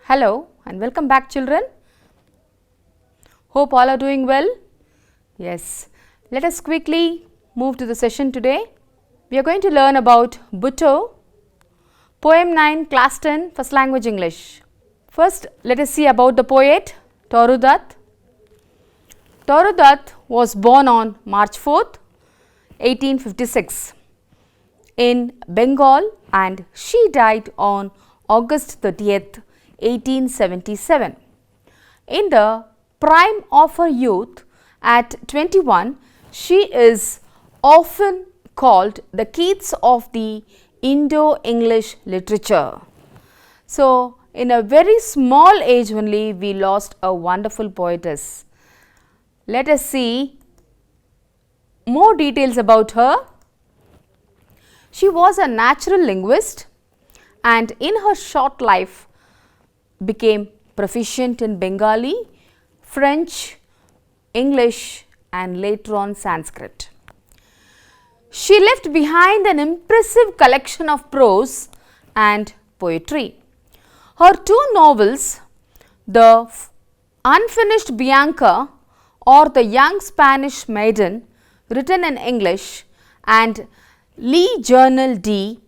Hello and welcome back, children. Hope all are doing well. Yes, let us quickly move to the session today. We are going to learn about Bhutto, Poem 9, Class 10, First Language English. First, let us see about the poet Toru Dutt. Toru Dutt was born on March 4th, 1856 in Bengal and she died on August 30th, 1877. In the prime of her youth, at 21, she is often called the Keats of the Indo-English literature. So, in a very small age only, we lost a wonderful poetess. Let us see more details about her. She was a natural linguist and in her short life became proficient in Bengali, French, English and later on Sanskrit. She left behind an impressive collection of prose and poetry. Her two novels, The Unfinished Bianca or The Young Spanish Maiden, written in English, and Le Journal de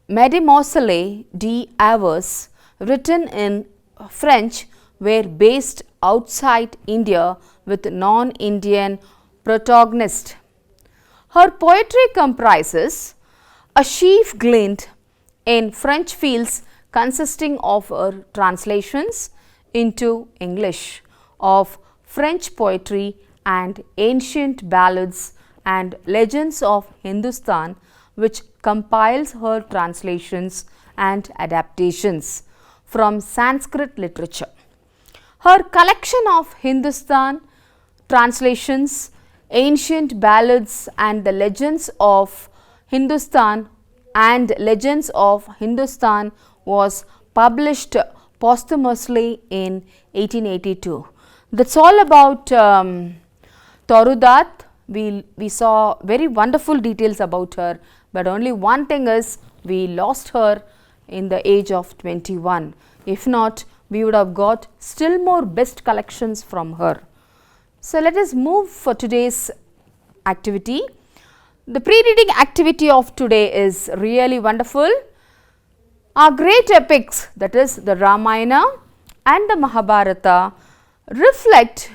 Mademoiselle d'Avers, written in French, were based outside India with non-Indian protagonists. Her poetry comprises a sheaf gleaned in French fields consisting of her translations into English of French poetry and ancient ballads and legends of Hindustan, which compiles her translations and adaptations from Sanskrit literature. Her collection of Hindustan translations, ancient ballads and the legends of Hindustan was published posthumously in 1882. That's all about Toru Dutt. We saw very wonderful details about her, but only one thing is we lost her in the age of 21. If not, we would have got still more best collections from her. So, let us move for today's activity. The pre-reading activity of today is really wonderful. Our great epics, that is the Ramayana and the Mahabharata, reflect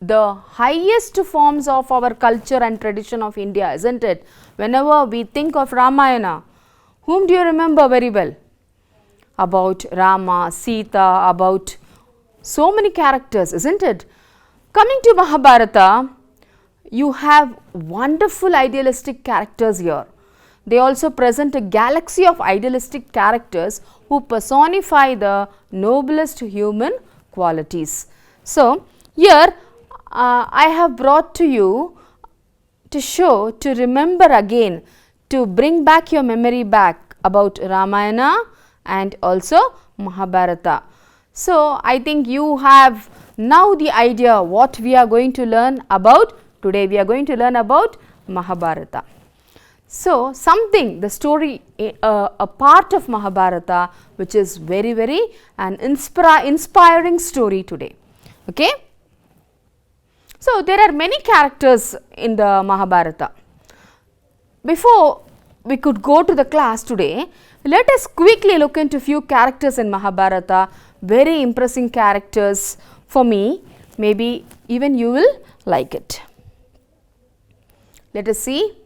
the highest forms of our culture and tradition of India, isn't it? Whenever we think of Ramayana, whom do you remember very well? About Rama, Sita, about so many characters, isn't it? Coming to Mahabharata, you have wonderful idealistic characters here. They also present a galaxy of idealistic characters who personify the noblest human qualities. So, here I have brought to you to show, to remember again, to bring back your memory back about Ramayana and also Mahabharata. So, I think you have now the idea what we are going to learn about today. We are going to learn about Mahabharata. So, something, the story, a part of Mahabharata which is very an inspiring story today. Okay? So, there are many characters in the Mahabharata. Before we could go to the class today, let us quickly look into few characters in Mahabharata, very impressive characters for me, maybe even you will like it. Let us see.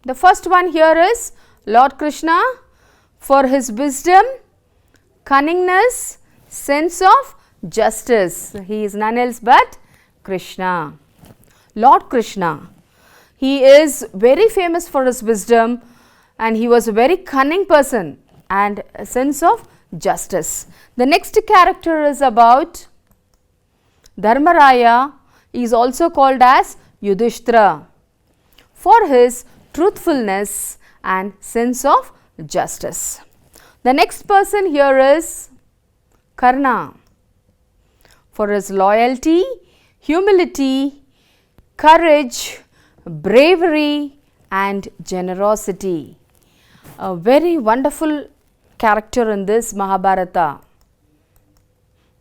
The first one here is Lord Krishna for his wisdom, cunningness, sense of justice. He is none else but Krishna. Lord Krishna, he is very famous for his wisdom and he was a very cunning person and a sense of justice. The next character is about Dharmaraya. He is also called as Yudhishthira for his truthfulness and sense of justice. The next person here is Karna for his loyalty, humility, courage, bravery and generosity. A very wonderful character in this Mahabharata.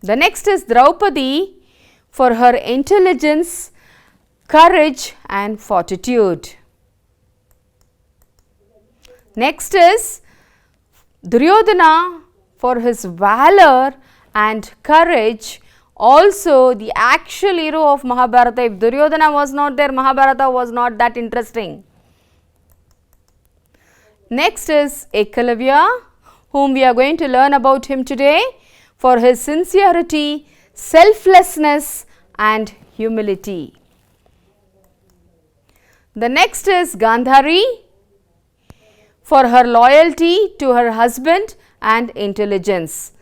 The next is Draupadi for her intelligence, courage and fortitude. Next is Duryodhana for his valor and courage. Also the actual hero of Mahabharata. If Duryodhana was not there, Mahabharata was not that interesting. Next is Ekalavya, whom we are going to learn about him today, for his sincerity, selflessness and humility. The next is Gandhari for her loyalty to her husband and intelligence.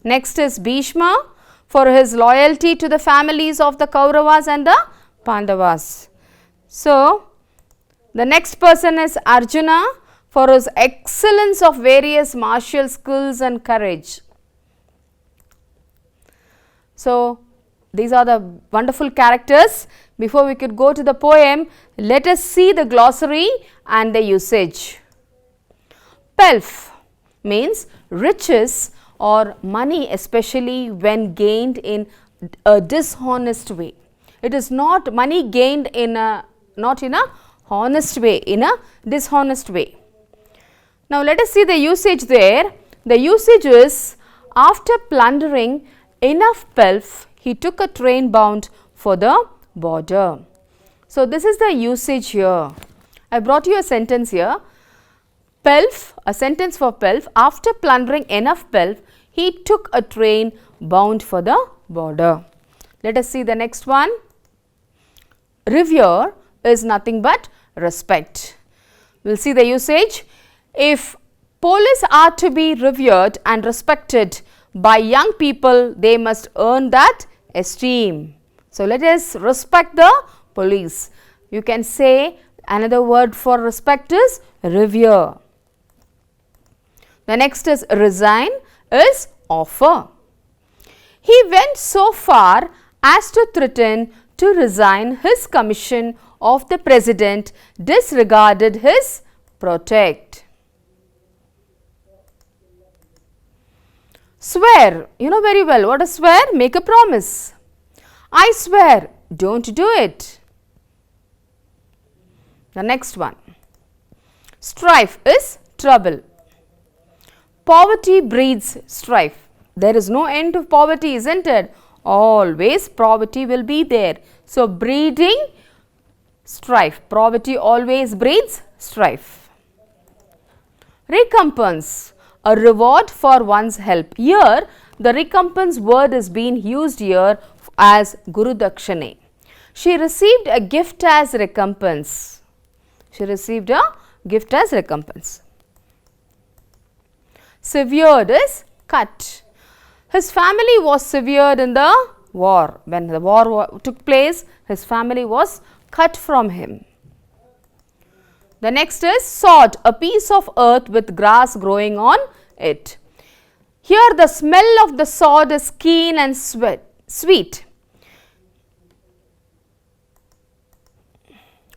Next is Bhishma for his loyalty to the families of the Kauravas and the Pandavas. So, the next person is Arjuna for his excellence of various martial skills and courage. So, these are the wonderful characters. Before we could go to the poem, let us see the glossary and the usage. Pelf means riches or money, especially when gained in a dishonest way. It is not money gained in a honest way, in a dishonest way. Now, let us see the usage there. The usage is, after plundering enough pelf, he took a train bound for the border. So, this is the usage here. I brought you a sentence here. Pelf, a sentence for pelf, after plundering enough pelf, he took a train bound for the border. Let us see the next one. Revere is nothing but respect. We will see the usage. If police are to be revered and respected by young people, they must earn that esteem. So, let us respect the police. You can say another word for respect is revere. The next is resign is offer. He went so far as to threaten to resign his commission of the president, disregarded his protect. Swear, you know very well what is swear? Make a promise. I swear, don't do it. The next one. Strife is trouble. Poverty breeds strife. There is no end to poverty, isn't it? Always poverty will be there. So, breeding strife. Poverty always breeds strife. Recompense, a reward for one's help. Here, the recompense word is being used here as Guru Dakshane. She received a gift as recompense. She received a gift as recompense. Severed is cut. His family was severed in the war. When the war took place, his family was cut from him. The next is sod, a piece of earth with grass growing on it. Here the smell of the sod is keen and sweet.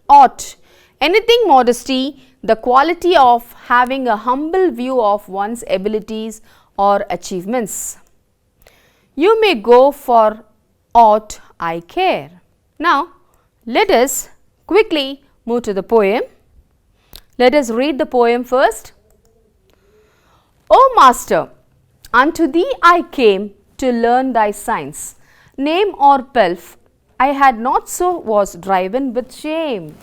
Ought, anything modesty, the quality of having a humble view of one's abilities or achievements. You may go for aught I care. Now, let us quickly move to the poem. Let us read the poem first. O Master, unto thee I came to learn thy science. Name or pelf, I had not so was driven with shame.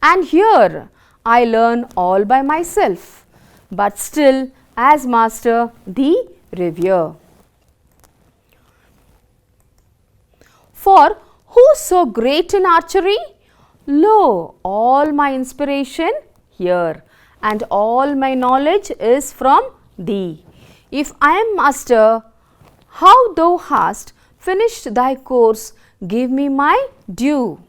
And here I learn all by myself, but still as master thee revere. For who so great in archery? Lo, all my inspiration here, and all my knowledge is from thee. If I am master, how thou hast finished thy course, give me my due.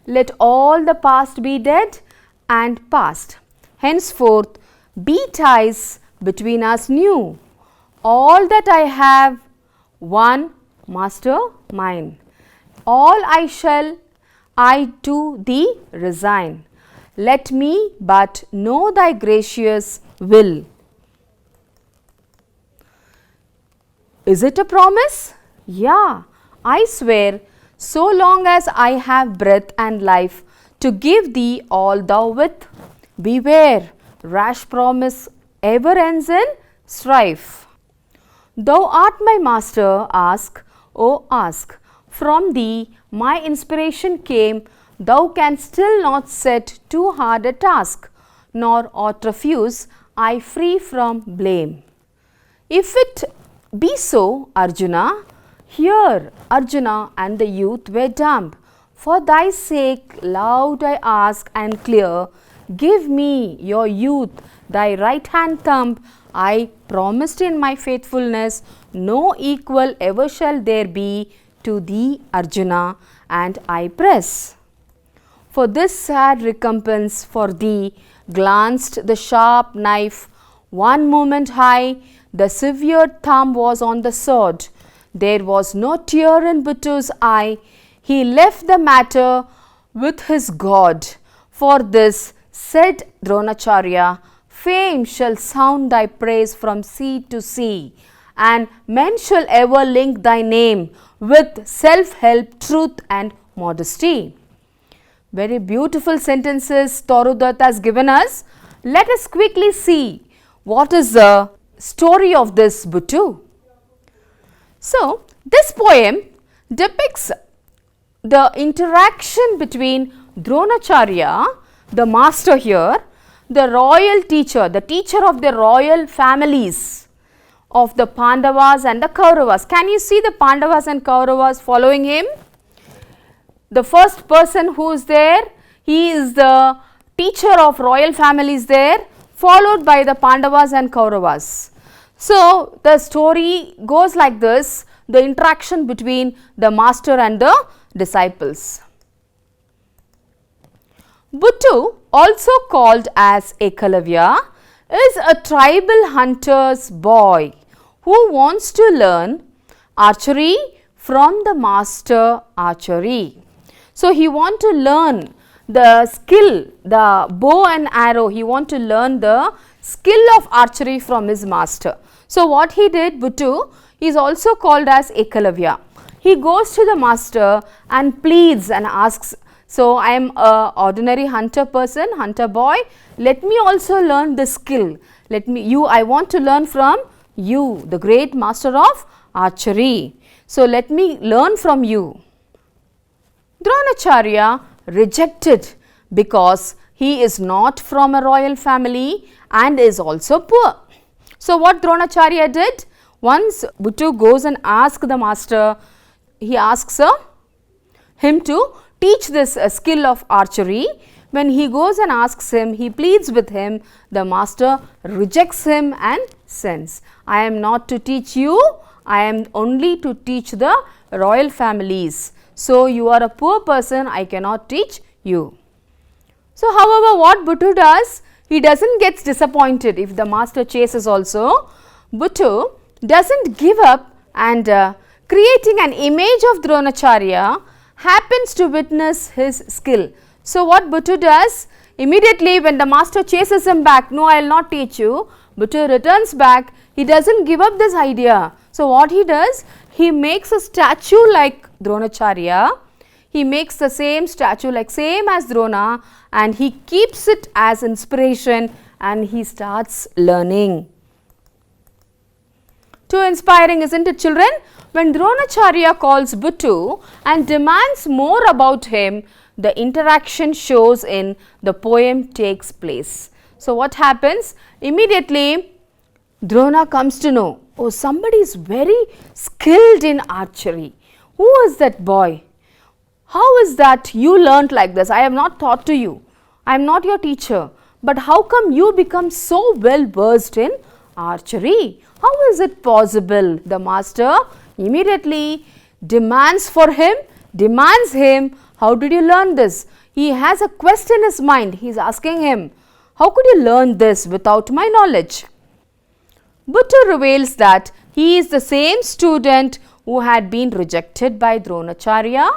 Let all the past be dead and past. Henceforth be ties between us new. All that I have won, master mine. All I shall I to thee resign. Let me but know thy gracious will. Is it a promise? Yeah, I swear, so long as I have breath and life, to give thee all thou with. Beware, rash promise ever ends in strife. Thou art my master, ask, oh ask. From thee my inspiration came, thou canst still not set too hard a task, nor ought refuse I free from blame. If it be so, Arjuna, here Arjuna and the youth were dumb. For thy sake loud I ask and clear, give me your youth, thy right hand thumb. I promised in my faithfulness, no equal ever shall there be to thee, Arjuna, and I press. For this sad recompense for thee glanced the sharp knife. One moment high, the severed thumb was on the sword. There was no tear in Buttu's eye. He left the matter with his God. For this, said Dronacharya, fame shall sound thy praise from sea to sea, and men shall ever link thy name with self-help, truth and modesty. Very beautiful sentences Tarudat has given us. Let us quickly see what is the story of this Buttu. So, this poem depicts the interaction between Dronacharya, the master here, the royal teacher, the teacher of the royal families of the Pandavas and the Kauravas. Can you see the Pandavas and Kauravas following him? The first person who is there, he is the teacher of royal families there, followed by the Pandavas and Kauravas. So, the story goes like this, the interaction between the master and the disciples. Buttu, also called as Ekalavya, is a tribal hunter's boy who wants to learn archery from the master archery. So, he wants to learn the skill, the bow and arrow, he wants to learn the skill of archery from his master. So, what he did, Buttu, he is also called as Ekalavya. He goes to the master and pleads and asks, so I am a ordinary hunter person, hunter boy, let me also learn the skill. I want to learn from you, the great master of archery. So, let me learn from you. Dronacharya rejected because he is not from a royal family and is also poor. So, what Dronacharya did? Once Buttu goes and asks the master, he asks him to teach this skill of archery. When he goes and asks him, he pleads with him, the master rejects him and sends. I am not to teach you, I am only to teach the royal families. So, you are a poor person, I cannot teach you. So, however, what Buttu does? He doesn't get disappointed if the master chases also. Buttu doesn't give up and creating an image of Dronacharya happens to witness his skill. So, what Buttu does? Immediately when the master chases him back, no, I will not teach you, Buttu returns back, he doesn't give up this idea. So, what he does? He makes a statue like Dronacharya, he makes the same statue like same as Drona and he keeps it as inspiration and he starts learning. Too inspiring, isn't it, children? When Dronacharya calls Buttu and demands more about him, the interaction shows in the poem takes place. So, what happens? Immediately Drona comes to know, oh, somebody is very skilled in archery. Who is that boy? How is that you learnt like this? I have not taught to you. I am not your teacher. But how come you become so well versed in archery? How is it possible? The master immediately demands him, how did you learn this? He has a quest in his mind. He is asking him, how could you learn this without my knowledge? Buttu reveals that he is the same student who had been rejected by Dronacharya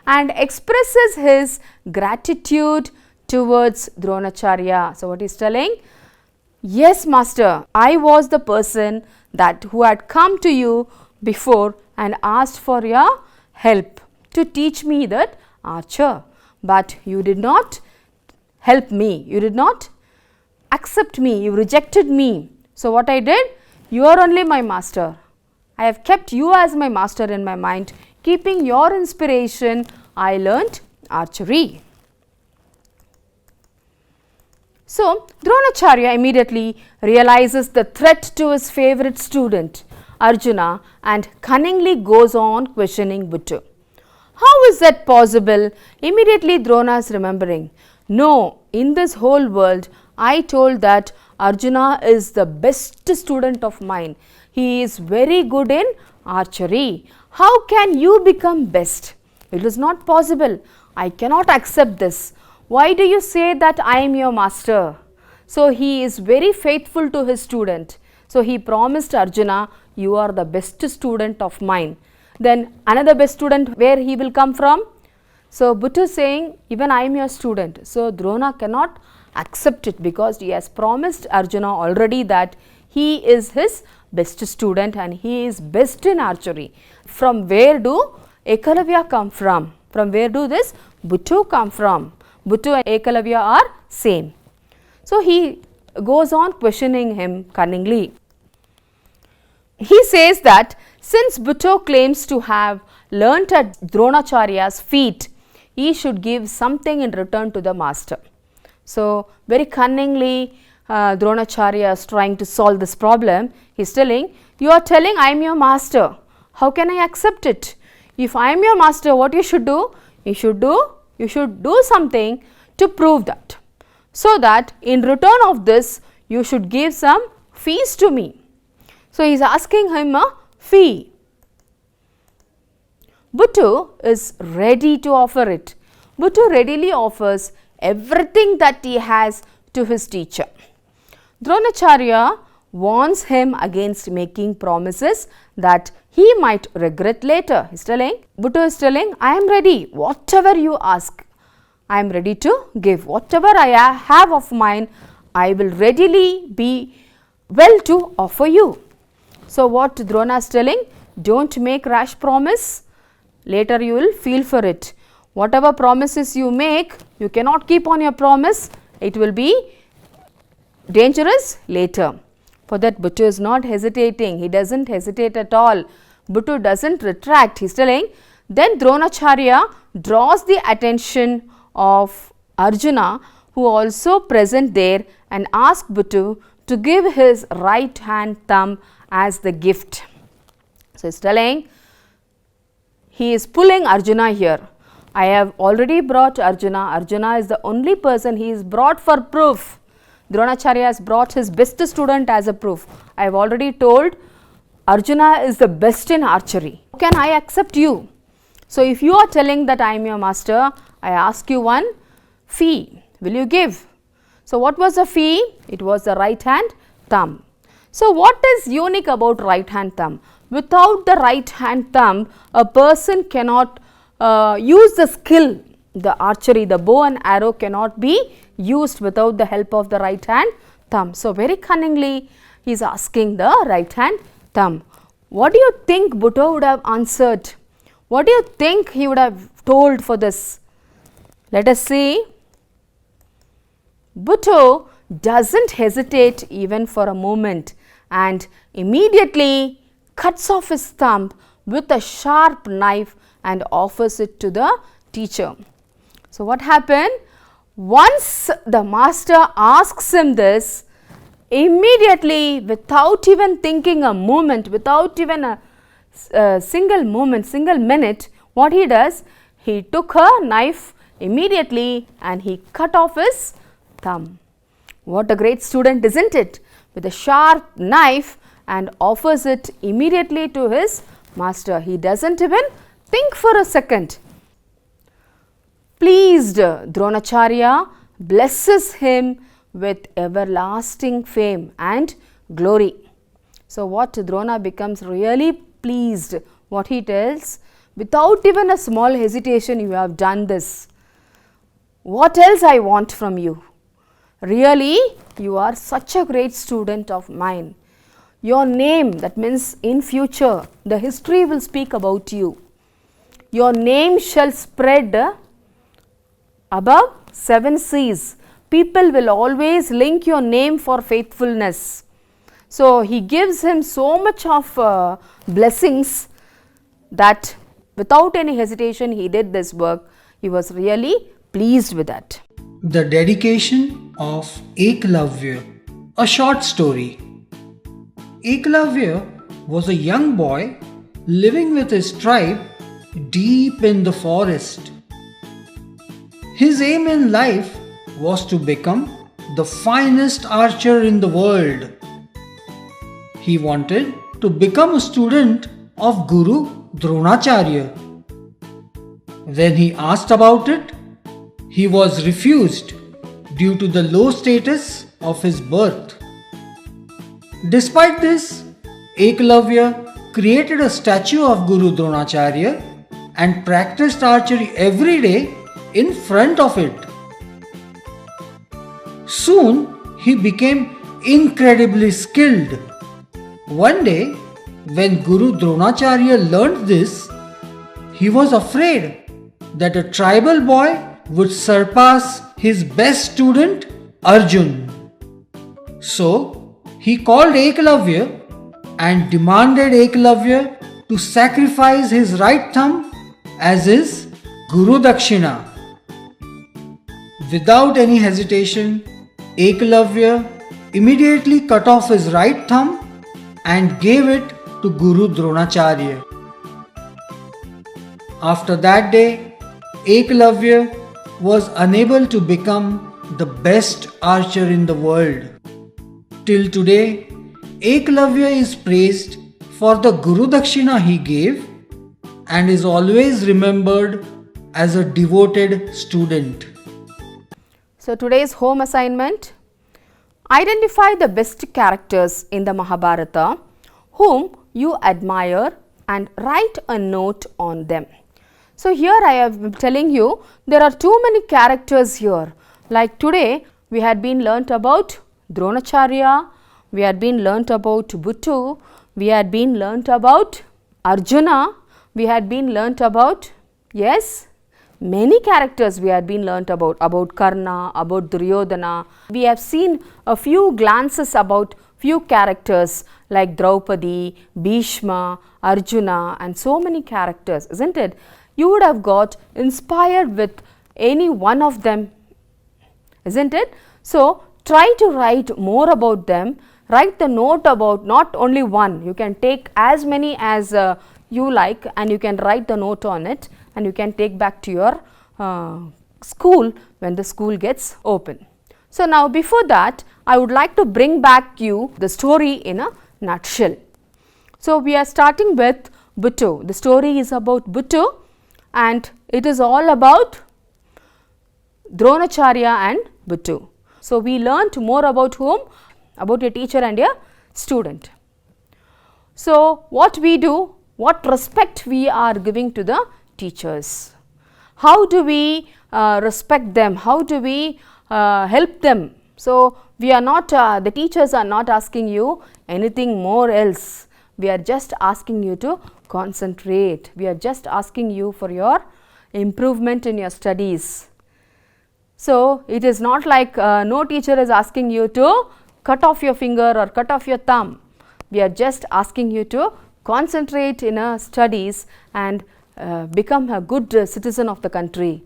and expresses his gratitude towards Dronacharya. So, what he is telling? Yes, master, I was the person who had come to you before and asked for your help to teach me that archer, but you did not help me, you did not accept me, you rejected me. So, what I did? You are only my master. I have kept you as my master in my mind. Keeping your inspiration, I learnt archery. So, Dronacharya immediately realizes the threat to his favorite student Arjuna and cunningly goes on questioning Buttu. How is that possible? Immediately Drona is remembering. No, in this whole world, I told that Arjuna is the best student of mine. He is very good in archery. How can you become best? It is not possible. I cannot accept this. Why do you say that I am your master? So, he is very faithful to his student. So, he promised Arjuna, you are the best student of mine. Then another best student, where he will come from? So, Buttu is saying, even I am your student. So, Drona cannot accept it because he has promised Arjuna already that he is his best student and he is best in archery. From where do Ekalavya come from? From where do this Buttu come from? Buttu and Ekalavya are same. So, he goes on questioning him cunningly. He says that since Buttu claims to have learnt at Dronacharya's feet, he should give something in return to the master. So, very cunningly Dronacharya is trying to solve this problem. He is telling, you are telling I am your master. How can I accept it? If I am your master, what you should do? You should do something to prove that. So that in return of this, you should give some fees to me. So, he is asking him a fee. Buttu is ready to offer it. Buttu readily offers everything that he has to his teacher. Dronacharya warns him against making promises that he might regret later. He is telling, Buttu is telling, I am ready, whatever you ask, I am ready to give. Whatever I have of mine, I will readily be well to offer you. So, what Drona is telling, don't make rash promise, later you will feel for it. Whatever promises you make, you cannot keep on your promise, it will be dangerous later. For that Buttu is not hesitating, he does not hesitate at all. Buttu does not retract, he is telling. Then Dronacharya draws the attention of Arjuna, who also present there, and asks Buttu to give his right hand thumb as the gift. So, he is telling, he is pulling Arjuna here. I have already brought Arjuna. Arjuna is the only person he is brought for proof. Dronacharya has brought his best student as a proof. I have already told Arjuna is the best in archery. How can I accept you? So, if you are telling that I am your master, I ask you one fee. Will you give? So, what was the fee? It was the right hand thumb. So, what is unique about right hand thumb? Without the right hand thumb, a person cannot use the skill, the archery, the bow and arrow cannot be used without the help of the right hand thumb. So, very cunningly he is asking the right hand thumb. What do you think Buttu would have answered? What do you think he would have told for this? Let us see. Buttu does not hesitate even for a moment and immediately cuts off his thumb with a sharp knife and offers it to the teacher. So, what happened? Once the master asks him this, immediately without even thinking a moment, without even a single moment, single minute, what he does? He took a knife immediately and he cut off his thumb. What a great student, isn't it? With a sharp knife and offers it immediately to his master. He does not even think for a second. Pleased, Dronacharya blesses him with everlasting fame and glory. So, what Drona becomes really pleased, what he tells, without even a small hesitation you have done this. What else I want from you? Really, you are such a great student of mine. Your name, that means in future, the history will speak about you. Your name shall spread above 7 seas. People will always link your name for faithfulness. So, he gives him so much of blessings that without any hesitation he did this work. He was really pleased with that. The dedication of Eklavya, a short story. Eklavya was a young boy living with his tribe deep in the forest. His aim in life was to become the finest archer in the world. He wanted to become a student of Guru Dronacharya. When he asked about it, he was refused due to the low status of his birth. Despite this, Eklavya created a statue of Guru Dronacharya and practiced archery every day in front of it. Soon, he became incredibly skilled. One day, when Guru Dronacharya learned this, he was afraid that a tribal boy would surpass his best student Arjun. So, he called Eklavya and demanded Eklavya to sacrifice his right thumb as his Guru Dakshina. Without any hesitation, Eklavya immediately cut off his right thumb and gave it to Guru Dronacharya. After that day, Eklavya was unable to become the best archer in the world. Till today, Eklavya is praised for the Guru Dakshina he gave and is always remembered as a devoted student. So, today's home assignment: identify the best characters in the Mahabharata whom you admire and write a note on them. So, here I am telling you there are too many characters here. Like today we had been learnt about Dronacharya, we had been learnt about Buttu, we had been learnt about Arjuna, we had been learnt about, yes, many characters we had been learnt about Karna, about Duryodhana. We have seen a few glances about few characters like Draupadi, Bhishma, Arjuna and so many characters, isn't it? You would have got inspired with any one of them, isn't it? So, try to write more about them, write the note about not only one, you can take as many as you like and you can write the note on it and you can take back to your school when the school gets open. So, now before that I would like to bring back you the story in a nutshell. So, we are starting with Buttu. The story is about Buttu and it is all about Dronacharya and Buttu. So, we learnt more about whom? About a teacher and a student. So, what we do? What respect we are giving to the teachers? How do we respect them? How do we help them? So, we are not, the teachers are not asking you anything more else. We are just asking you to concentrate. We are just asking you for your improvement in your studies. So, it is not like no teacher is asking you to cut off your finger or cut off your thumb. We are just asking you to concentrate in your studies and become a good citizen of the country,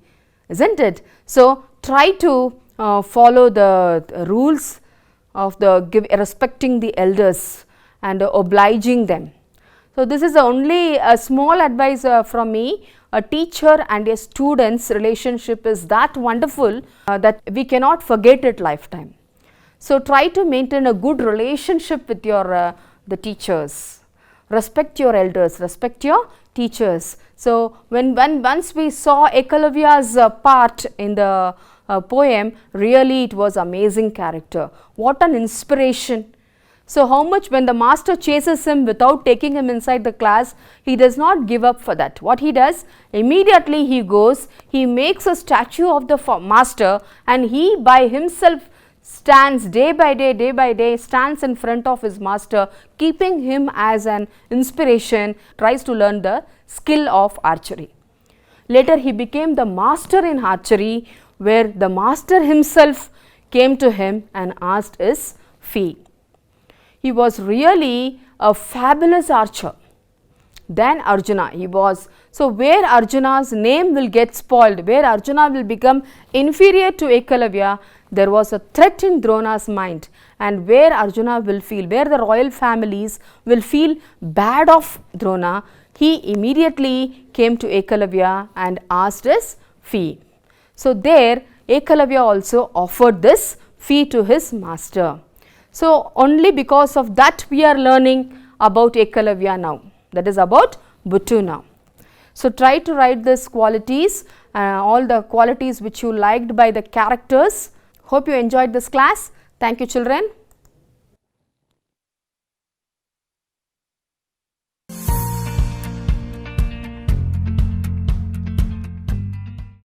isn't it? So, try to follow the rules of respecting the elders and obliging them. So, this is the only small advice from me. A teacher and a student's relationship is that wonderful that we cannot forget it lifetime. So, try to maintain a good relationship with your the teachers. Respect your elders, respect your teachers. So, once we saw Ekalavya's part in the poem, really it was amazing character. What an inspiration. So, how much when the master chases him without taking him inside the class, he does not give up for that. What he does? Immediately he goes, he makes a statue of the master and he by himself stands day by day, stands in front of his master, keeping him as an inspiration, tries to learn the skill of archery. Later he became the master in archery, where the master himself came to him and asked his fee. He was really a fabulous archer. Then Arjuna, he was, so where Arjuna's name will get spoiled, where Arjuna will become inferior to Ekalavya, there was a threat in Drona's mind, and where Arjuna will feel, where the royal families will feel bad of Drona, he immediately came to Ekalavya and asked his fee. So there Ekalavya also offered this fee to his master. So only because of that we are learning about Ekalavya now, that is about Buttu now. So try to write these qualities, all the qualities which you liked by the characters. Hope you enjoyed this class. Thank you children.